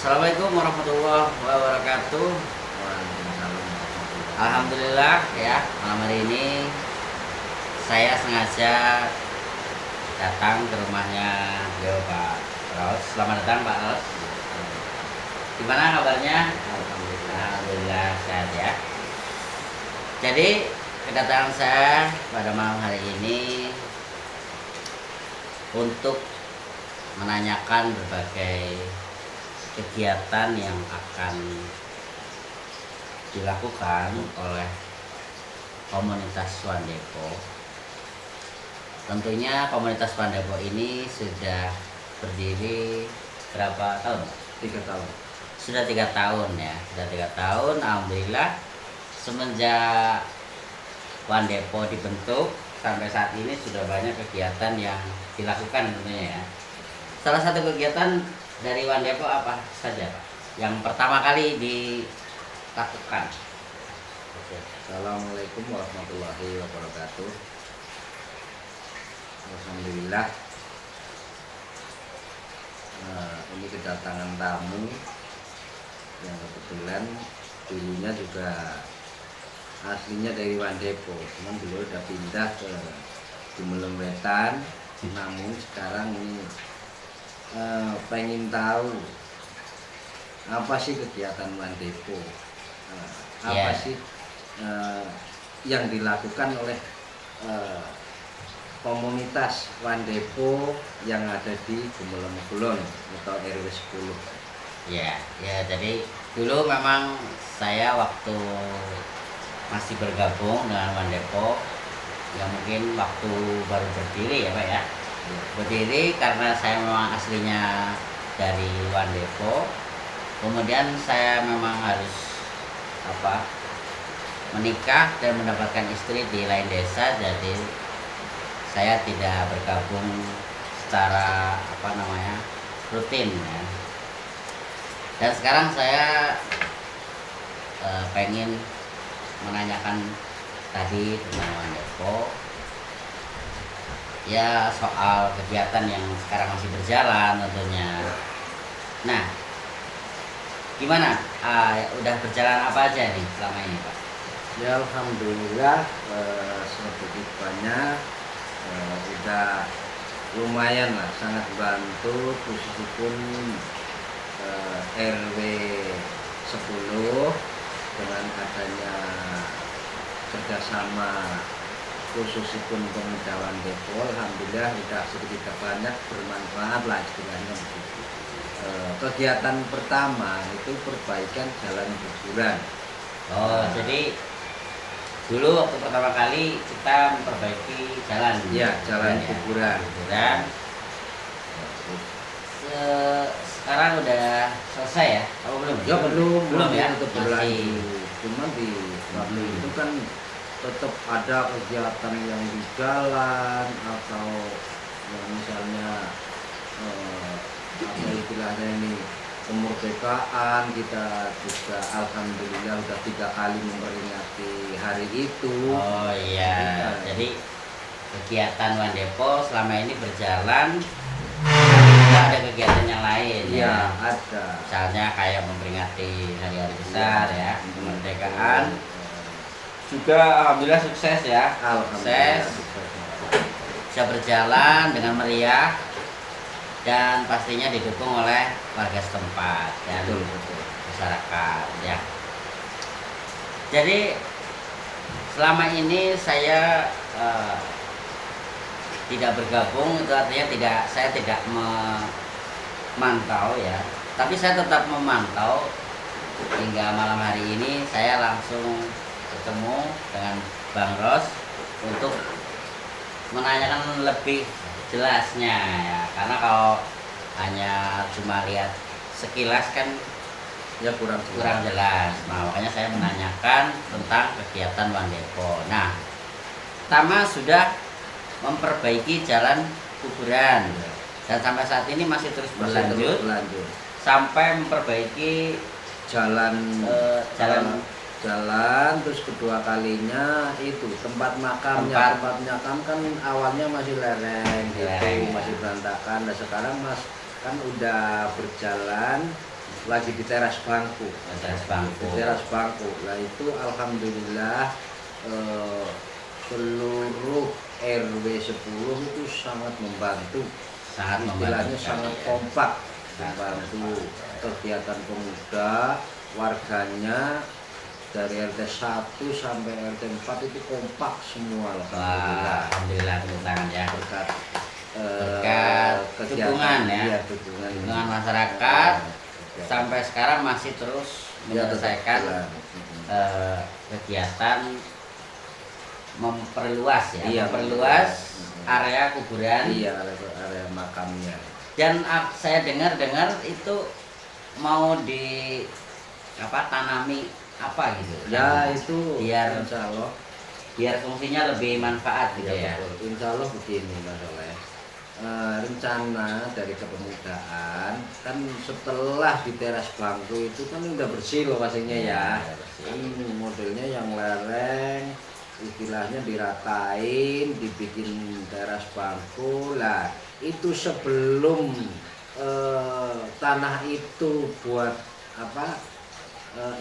Assalamualaikum warahmatullahi wabarakatuh. Alhamdulillah ya, malam hari ini saya sengaja datang ke rumahnya beliau Pak Ros. Selamat datang Pak Ros. Gimana kabarnya? Alhamdulillah sehat ya. Jadi kedatangan saya pada malam hari ini untuk menanyakan berbagai kegiatan yang akan dilakukan oleh komunitas Swandepo. Tentunya komunitas Swandepo ini sudah berdiri berapa tahun? 3 tahun. Sudah 3 tahun ya, sudah 3 tahun. Alhamdulillah semenjak Swandepo dibentuk sampai saat ini sudah banyak kegiatan yang dilakukan tentunya ya. Salah satu kegiatan dari Swandepo apa saja Pak? Yang pertama kali dilakukan. Oke. Assalamualaikum warahmatullahi wabarakatuh. Alhamdulillah. Ini kedatangan tamu yang kebetulan dulunya juga aslinya dari Swandepo, cuman beliau udah pindah ke Gumelem Wetan. Namun sekarang ini pengen tahu apa sih kegiatan Swandepo, apa sih yang dilakukan oleh komunitas Swandepo yang ada di Gumelem Kulon atau RW 10. Ya, jadi dulu memang saya waktu masih bergabung dengan Swandepo, yang mungkin waktu baru berdiri ya Pak ya. Berdiri karena saya memang aslinya dari Swandepo. Kemudian saya memang harus menikah dan mendapatkan istri di lain desa, jadi saya tidak bergabung secara rutin ya. Dan sekarang saya pengen menanyakan tadi tentang Swandepo ya, soal kegiatan yang sekarang masih berjalan tentunya. Nah, gimana? Udah berjalan apa aja nih selama ini Pak? Ya alhamdulillah, sedikit banyak udah lumayan lah, sangat bantu posisi pun RW 10 dengan adanya kerjasama khususipun pemuda Swandepo, alhamdulillah udah sedikit banyak bermanfaat lah istilahnya begitu. Kegiatan pertama itu perbaikan jalan kuburan. Jadi dulu waktu pertama kali kita memperbaiki jalan. Ya, jalan kuburan. Sekarang udah selesai ya? Oh belum? Ya belum ya? tetap Masih. Cuman di waktu itu kan tetap ada kegiatan yang di jalan atau yang misalnya apa istilahnya ini kemerdekaan, kita juga alhamdulillah udah 3 kali memperingati hari itu. Oh iya, jadi kegiatan Swandepo selama ini berjalan, ada kegiatan yang lain Ya, ya. ada. Misalnya kayak memperingati hari-hari besar ya, kemerdekaan. Juga alhamdulillah sukses ya. Alhamdulillah Sukses. Bisa berjalan dengan meriah dan pastinya didukung oleh warga setempat dan Betul. masyarakat ya. Jadi selama ini saya tidak bergabung, itu artinya saya tidak memantau ya, tapi saya tetap memantau hingga malam hari ini. Saya langsung ketemu dengan Bang Ros untuk menanyakan lebih jelasnya ya, karena kalau hanya cuma lihat sekilas kan Ya kurang jelas. Nah, makanya saya menanyakan tentang kegiatan Swandepo. Nah, pertama sudah memperbaiki jalan kuburan dan sampai saat ini masih terus berlanjut sampai memperbaiki jalan terus kedua kalinya itu tempat makam kan awalnya masih lereng gitu, masih berantakan. Nah sekarang mas kan udah berjalan lagi di teras bangku. Teras bangku. Di teras bangku. Nah itu alhamdulillah seluruh RW 10 itu sangat membantu. Sangat Istilahnya membantu. sangat kompak membantu kegiatan pemuda, warganya dari RT 1 sampai RT 4 itu kompak semua. Wah, alhamdulillah tepuk tangan ya. Berkat Dukungan ya. iya, dukungan masyarakat sampai sekarang masih terus menyelesaikan kegiatan memperluas ya, iya, memperluas area kuburan, iya, area makamnya. Dan saya dengar itu mau tanami apa gitu ya, itu biar insya Allah biar fungsinya lebih manfaat gitu ya. Betul. Insya Allah begini Mas Oleh, rencana dari kepemudaan kan setelah di teras bangku itu kan udah bersih lokasinya ya, kan modelnya yang lereng, istilahnya diratain, dibikin teras bangku lah. Itu sebelum tanah itu buat apa,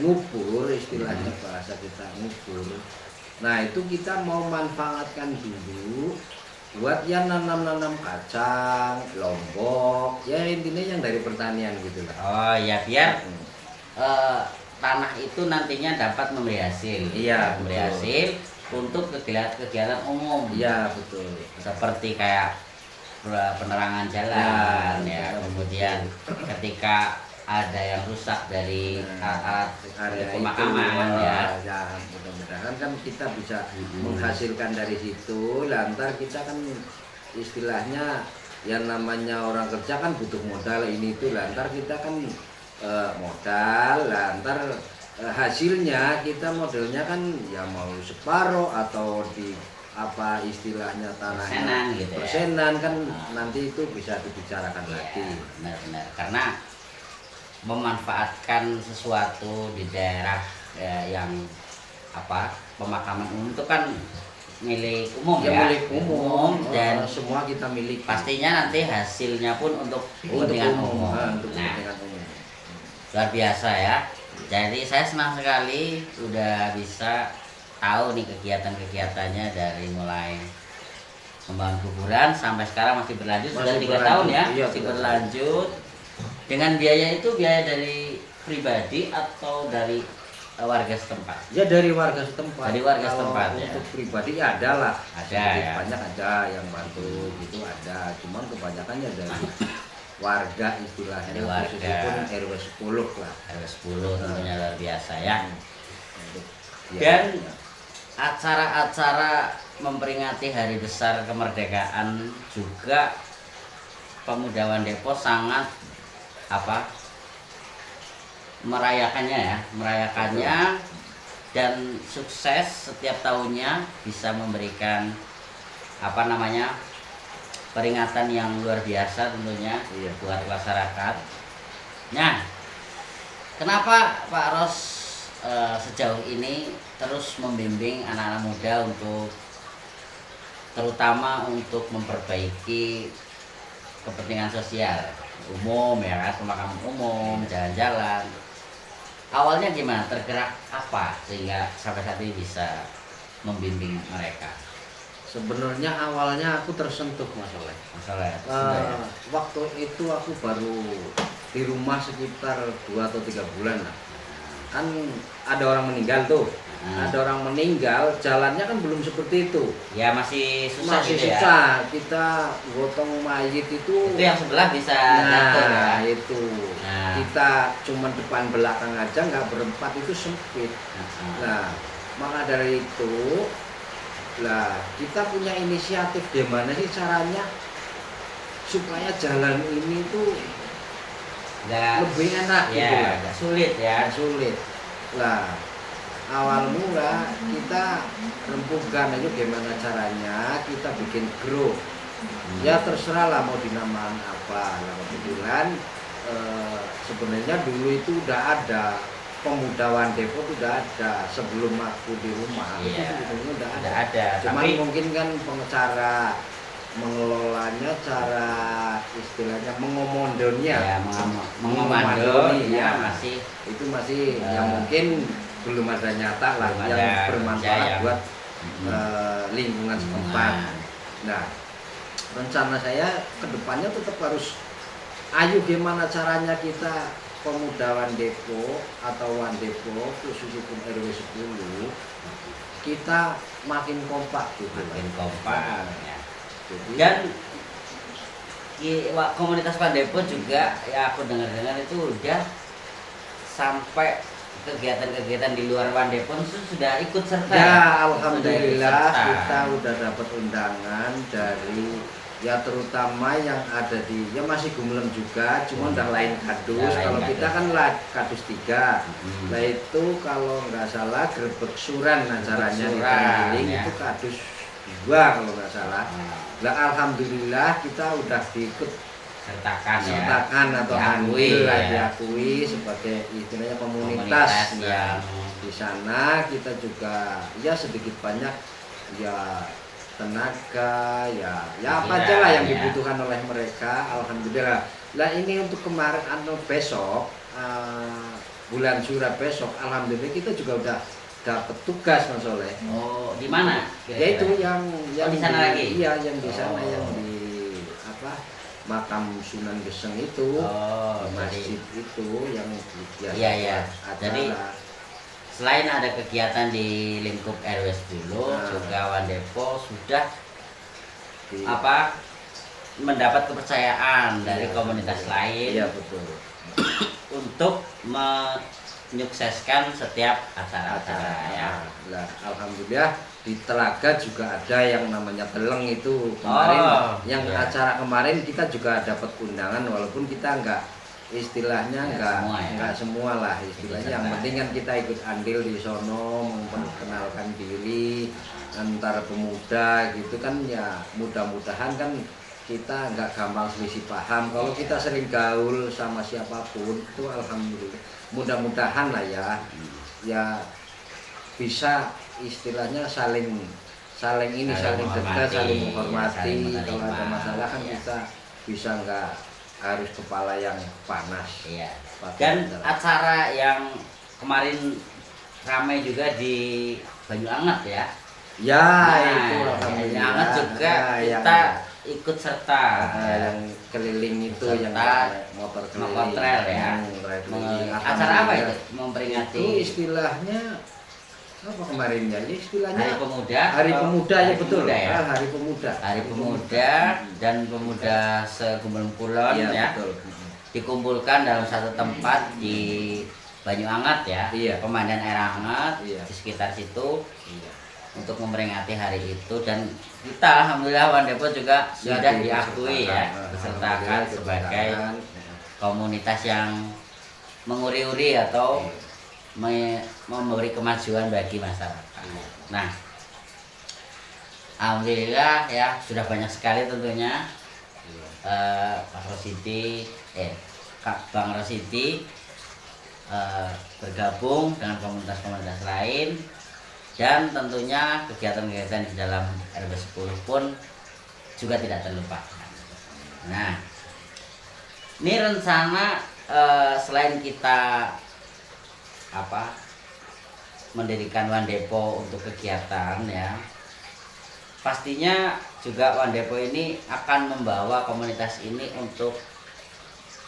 ngubur, istilahnya bahasa kita ngubur. Nah itu kita mau manfaatkan dulu buat ya nanam kacang, lombok, ya intinya yang dari pertanian gitu lah. Oh ya, biar tanah itu nantinya dapat memberi hasil. Iya, memberi hasil untuk kegiatan umum. Iya betul. Seperti kayak penerangan jalan ya, kemudian ketika ada yang rusak dari area pemakaman itu, ya. Mudah-mudahan kan kita bisa menghasilkan dari situ. Lantar kita kan istilahnya yang namanya orang kerja kan butuh modal ini itu. Lantar kita kan modal, lantar hasilnya kita modelnya kan ya mau separuh atau di apa istilahnya tanahnya persenan gitu ya. Kan nanti itu bisa dibicarakan lagi. Benar-benar, karena memanfaatkan sesuatu di daerah yang pemakaman umum itu kan milik umum ya, milik umum dan semua kita miliki. Pastinya nanti hasilnya pun untuk kepentingan umum. Luar biasa ya. Jadi saya senang sekali udah bisa tahu nih kegiatan-kegiatannya dari mulai membangun kuburan sampai sekarang masih berlanjut, sudah 3 tahun ya, masih berlanjut. Dengan biaya itu biaya dari pribadi atau dari warga setempat? Ya dari warga setempat. Dari warga setempat ya. Untuk pribadi ada lah. Ada ya. Banyak ada yang bantu gitu ada. Cuman kebanyakannya dari warga istilahnya. Dari warga. RW 10 lah. RW 10 tentunya luar biasa ya. Dan acara-acara memperingati hari besar kemerdekaan juga Pemuda Wandepo sangat merayakannya dan sukses setiap tahunnya bisa memberikan peringatan yang luar biasa tentunya buat masyarakat. Nah, kenapa Pak Ros sejauh ini terus membimbing anak-anak muda terutama untuk memperbaiki kepentingan sosial umum ya kan, pemakaman umum, jalan-jalan. Awalnya gimana? Tergerak apa sehingga sampai saat ini bisa membimbing mereka? Sebenarnya awalnya aku tersentuh masalah. Waktu itu aku baru di rumah sekitar 2 atau 3 bulan lah. Kan ada orang meninggal tuh. Ada orang meninggal, jalannya kan belum seperti itu. Ya masih susah gitu ya. Kita gotong mayit itu yang sebelah bisa jatuh ya. Itu. Kita cuman depan belakang aja nggak berempat itu sempit. Nah, maka dari itu kita punya inisiatif gimana sih caranya supaya jalan ini tuh lebih enak gitu lah. Sulit ya. Sulit. Lah, awal mula kita rembukan aja gimana caranya kita bikin grup. Ya terserah lah mau dinamakan apa. Nah, kebetulan sebenarnya dulu itu udah ada Pemuda Wandepo itu udah ada sebelum aku di rumah. Itu sebetulnya udah ada. Cuman mungkin kan pengacara mengelolanya, cara istilahnya mengomondonya, Ya, mengomandoni ya, masih itu masih ya mungkin belum ada nyata lah belum yang ada bermanfaat kerja yang- buat lingkungan setempat. Nah, rencana saya kedepannya tetap harus, ayo gimana caranya kita pemuda Wandepo atau Wandepo khususipun RW 10 kita makin kompak gitu. makin kompak ya. Jadi, Dan komunitas Wandepo juga ya aku dengar-dengar itu udah sampai kegiatan-kegiatan di luar Wandepo itu sudah ikut serta. ya Sudah ikut alhamdulillah serta. kita udah dapat undangan dari ya terutama yang ada di ya masih Gumelem juga, cuma udah lain kadus. Udah lain Kalau kadus. kita kan kadus 3. Nah itu kalau nggak salah Grebek Suran acaranya di Suran, Tenggiling ya. itu kadus 2 kalau nggak salah. Nah alhamdulillah kita udah diikut sertakan ya. sertakan atau Diakui, andil lah, ya. diakui sebagai istilahnya komunitas. Nah, yang di sana kita juga ya sedikit banyak ya tenaga ya apa aja lah yang ya. dibutuhkan oleh mereka, alhamdulillah. Nah ini untuk kemarin atau besok bulan Syura besok, alhamdulillah kita juga udah dapat tugas Mas Soleh. Oh, di mana? Ya itu yang di sana lagi? Iya, yang di sana, Oh. yang di apa makam Sunan Geseng itu, Oh, di masjid itu yang biasa Iya, iya. buat acara. Jadi, selain ada kegiatan di lingkup RW 10, Nah. juga Wandepo sudah Di- mendapat kepercayaan dari Iya, komunitas betul. lain Iya betul. untuk menyukseskan setiap acara-acara ya. Nah, alhamdulillah di Telaga juga ada yang namanya Teleng itu kemarin, yang iya. acara kemarin kita juga dapat undangan walaupun kita istilahnya Nggak semua lah istilahnya. Yang penting kan kita ikut andil di sono, memperkenalkan diri antar pemuda gitu kan ya, mudah-mudahan kan kita nggak gampang selisih paham. Kalau kita sering gaul sama siapapun itu alhamdulillah, mudah-mudahan lah ya bisa istilahnya saling ini saling dekat, saling menghormati. saling menerima. Kalau ada masalah kan Ya. kita bisa nggak harus kepala yang panas. Iya. Pakai Dan acara. acara yang kemarin ramai juga di Banyuanget ya. Ya itu Banyuanget alhamdulillah. juga Yang- kita ikut serta ya. yang keliling itu Serta yang pakai motor keliling, motor trail ya. trail keliling. Acara apa itu? Alhamdulillah. Memperingati Itu istilahnya apa kemarin ya? Istilahnya Hari Pemuda. Hari atau Pemuda ya Hari betul. Pemuda ya. Hari Pemuda. Hari Pemuda dan pemuda se-Gumelem Kulon Iya, ya. betul. Dikumpulkan dalam satu tempat di Banyuanget ya. Iya. Pemandian air hangat Iya. di sekitar situ Iya. untuk memperingati hari itu, dan kita alhamdulillah Wandepo juga sudah diakui ya, disertakan sebagai komunitas yang menguri-uri atau memberi kemajuan bagi masyarakat. Nah, alhamdulillah ya sudah banyak sekali tentunya Pak Rosidi, Bang Rosidi bergabung dengan komunitas-komunitas lain, dan tentunya kegiatan-kegiatan di dalam RW 10 pun juga tidak terlupakan. Nah, ini rencana selain kita mendirikan Wandepo untuk kegiatan ya, pastinya juga Wandepo ini akan membawa komunitas ini untuk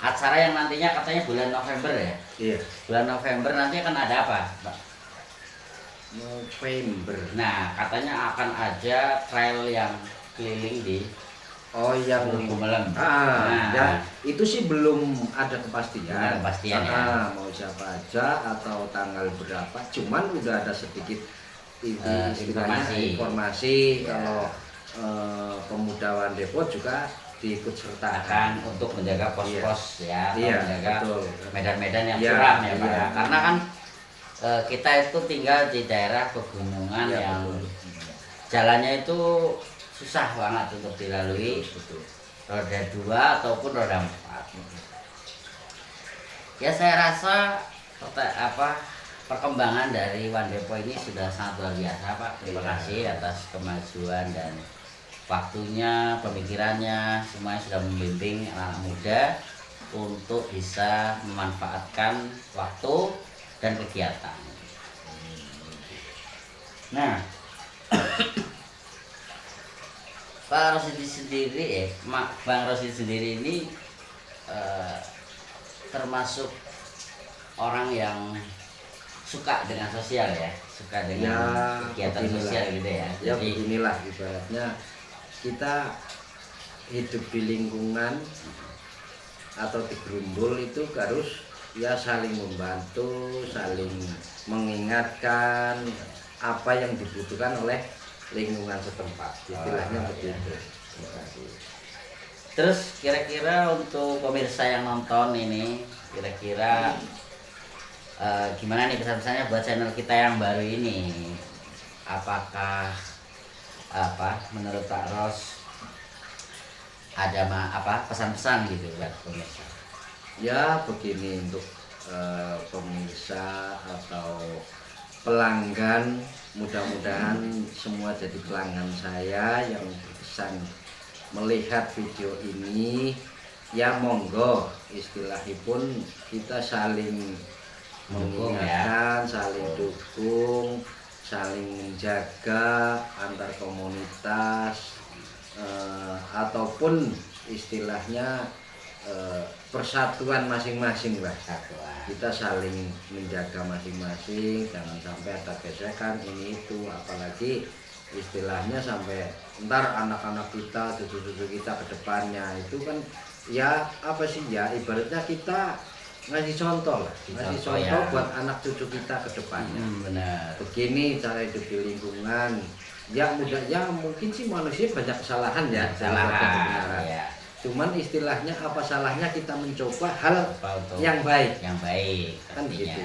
acara yang nantinya katanya bulan November ya. Iya. Bulan November nanti akan ada apa, Pak? November. Nah, katanya akan ada trail yang keliling di Yang Gumelem. ya Nah, itu sih belum ada kepastian. Belum ada kepastian, ya. Mau siapa aja atau tanggal berapa. Cuman udah ada sedikit istilahnya informasi Ya. kalau pemuda Wandepo juga diikut sertakan. akan untuk menjaga pos-pos ya, atau Iya, menjaga betul. medan-medan yang Iya, curam ya Pak. iya. Karena kan kita itu tinggal di daerah pegunungan Iya, yang betul. jalannya itu susah banget untuk dilalui, Betul. roda 2 ataupun roda 4. Ya saya rasa perkembangan dari Wandepo ini sudah sangat luar biasa Pak. Terima Iya. kasih atas kemajuan dan waktunya, pemikirannya, semuanya sudah membimbing anak-anak muda untuk bisa memanfaatkan waktu dan kegiatan. Nah, Pak Rosidi sendiri, Bang Rosidi sendiri ini termasuk orang yang suka dengan sosial ya, suka dengan kegiatan sosial gitu ya. Ya beginilah ibaratnya kita hidup di lingkungan atau di gerumbul itu harus ya saling membantu, saling mengingatkan apa yang dibutuhkan oleh lingkungan setempat. Istilahnya begitu. Terus kira-kira untuk pemirsa yang nonton ini, kira-kira gimana nih pesan-pesannya buat channel kita yang baru ini? Apakah menurut Pak Ros ada pesan-pesan gitu buat pemirsa? Ya begini, untuk pemirsa atau pelanggan, mudah-mudahan semua jadi pelanggan saya yang berkesan melihat video ini. Ya monggo, istilahnya pun kita saling mengingatkan, saling dukung, saling menjaga antar komunitas, ataupun istilahnya persatuan masing-masing lah. Kita saling menjaga masing-masing, jangan sampai ada gesekan ini itu, apalagi istilahnya sampai ntar anak-anak kita, cucu-cucu kita ke depannya itu kan ya ibaratnya kita ngasih contoh lah, ngasih contoh ya, buat anak cucu kita ke depannya. Benar. Begini cara hidup di lingkungan. Ya mungkin sih manusia banyak kesalahan ya, kesalahan. Ya. Cuman istilahnya apa salahnya kita mencoba hal yang baik. Yang baik. Kan gitu.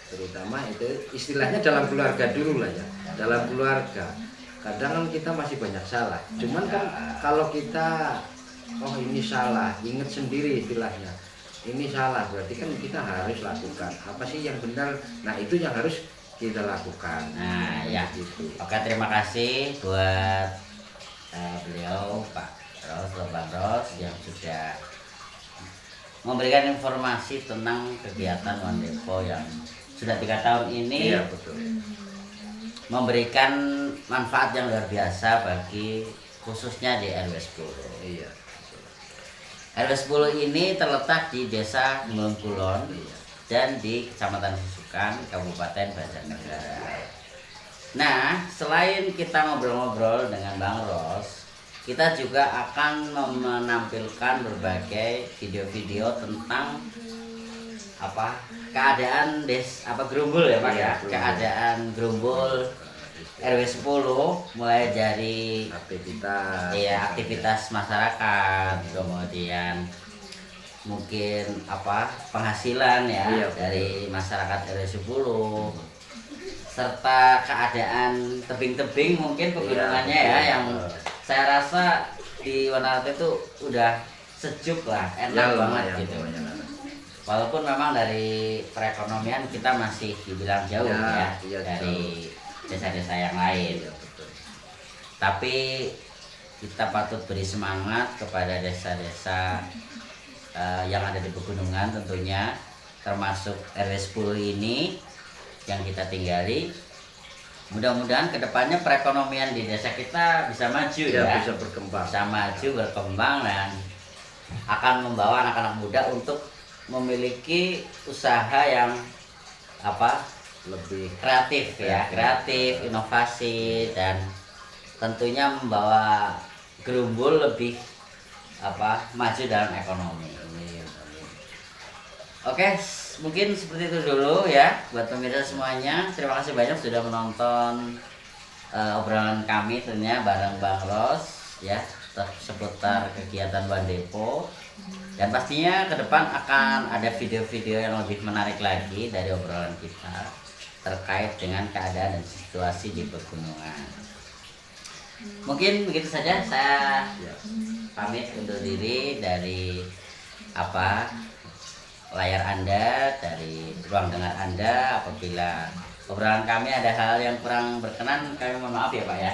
Terutama itu istilahnya dalam keluarga dulu lah ya. Dalam keluarga. Kadang kan kita masih banyak salah. Cuman kan kalau kita ini salah, ingat sendiri istilahnya. Ini salah, berarti kan kita harus lakukan apa sih yang benar. Nah itu yang harus kita lakukan. Nah ya gitu. Oke, terima kasih buat beliau Pak Ros, Bang Ros yang sudah memberikan informasi tentang kegiatan Wandepo yang sudah 3 tahun ini. Iya, betul. Memberikan manfaat yang luar biasa bagi khususnya di RW 10. Iya. RW 10 ini terletak di Desa Melengkulon dan di Kecamatan Susukan, Kabupaten Banjarnegara. Nah, selain kita ngobrol-ngobrol dengan Bang Ros, kita juga akan menampilkan berbagai video-video tentang keadaan gerumbul ya Pak ya, keadaan gerumbul RW 10 mulai dari aktivitas masyarakat, kemudian mungkin penghasilan ya dari masyarakat RW 10, serta keadaan tebing-tebing mungkin pegunungannya yang saya rasa di Wanarate itu udah sejuk lah, enak banget gitu. Walaupun memang dari perekonomian kita masih dibilang jauh dari desa-desa yang lain. Tapi kita patut beri semangat kepada desa-desa yang ada di pegunungan tentunya, termasuk RW 10 ini yang kita tinggali. Mudah-mudahan kedepannya perekonomian di desa kita bisa maju ya, bisa berkembang, dan akan membawa anak-anak muda untuk memiliki usaha yang lebih kreatif, inovasi, dan tentunya membawa gerumbul lebih maju dalam ekonomi. Oke, mungkin seperti itu dulu ya buat pemirsa semuanya. Terima kasih banyak sudah menonton obrolan kami tentunya bareng Bang Ros ya seputar kegiatan Wandepo. Dan pastinya ke depan akan ada video-video yang lebih menarik lagi dari obrolan kita terkait dengan keadaan dan situasi di pegunungan. Mungkin begitu saja, saya pamit undur diri dari layar Anda, dari ruang dengar Anda. Apabila obrolan kami ada hal yang kurang berkenan, kami mohon maaf ya Pak ya.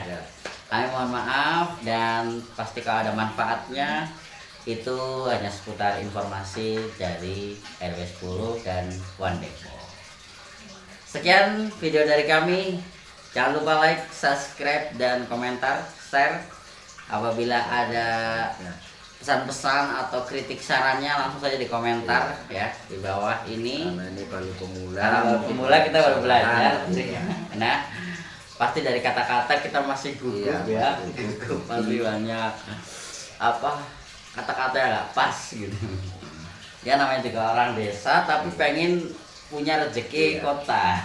Kami mohon maaf, dan pasti kalau ada manfaatnya itu hanya seputar informasi dari RW 10 dan One Depok. Sekian video dari kami. Jangan lupa like, subscribe, dan komentar, share. Apabila ada pesan-pesan atau kritik sarannya langsung saja di komentar ya di bawah ini. Karena ini baru pemula. Karena baru pemula kita baru belajar. Nah, pasti dari kata-kata kita masih gugup ya. Gugup masih banyak apa kata-kata yang nggak pas gitu. Ya namanya juga orang desa tapi pengen punya rezeki kota.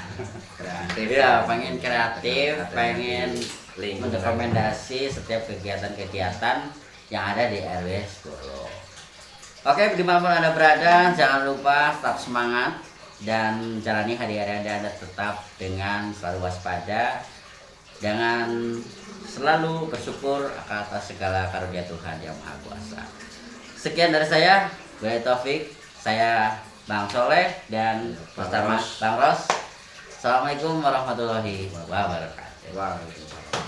Kreatif. Ya, pengen kreatif, pengen mendokumentasi setiap kegiatan-kegiatan yang ada di RW 10. Oke, dimanapun Anda berada, jangan lupa tetap semangat dan jalani hari-hari Anda tetap dengan selalu waspada, dengan selalu bersyukur atas segala karunia Tuhan Yang Maha Kuasa. Sekian dari saya, Baik Taufik, saya Bang Soleh dan bersama Bang Ros. Assalamualaikum warahmatullahi wabarakatuh. Waalaikumsalam.